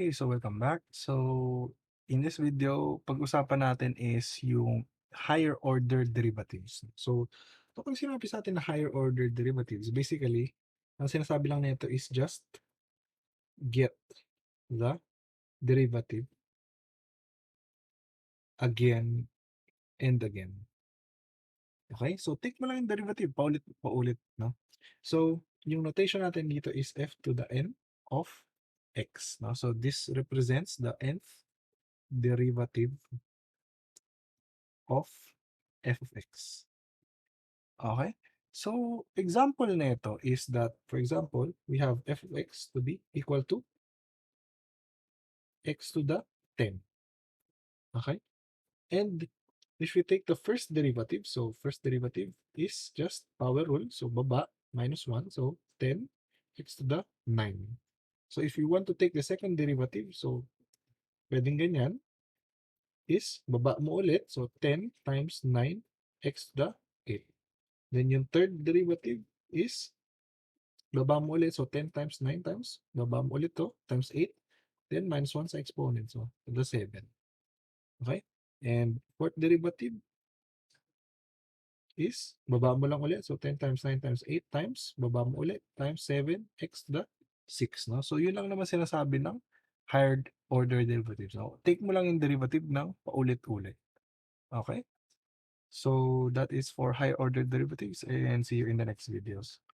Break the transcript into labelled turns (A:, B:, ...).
A: Okay, so welcome back. So, in this video, pag-usapan natin is yung higher order derivatives. So, kapag sinabi sa atin na higher order derivatives, basically, ang sinasabi lang nito is just get the derivative again and again. Okay? So, take mo lang yung derivative, paulit, no? So, yung notation natin dito is f to the n of x, no? So, this represents the nth derivative of f of x. Okay? So, example nito is that, for example, we have f of x to be equal to x to the 10. Okay? And if we take the first derivative, so first derivative is just power rule. So, baba minus 1. So, 10 x to the 9. So, if you want to take the second derivative, so pwedeng ganyan, is baba mo ulit. So, 10 times 9 x to the 8. Then yung third derivative is baba mo ulit. So, 10 times 9 times, baba mo ulit to, times 8. Then, minus 1 sa exponent. So, to the 7. Okay? And fourth derivative is baba mo lang ulit. So, 10 times 9 times 8 times, baba mo ulit, times 7 x to the 6. No? So, yun lang naman sinasabi ng higher order derivatives. No? Take mo lang yung derivative ng paulit-ulit. Okay? So, that is for higher order derivatives and see you in the next videos.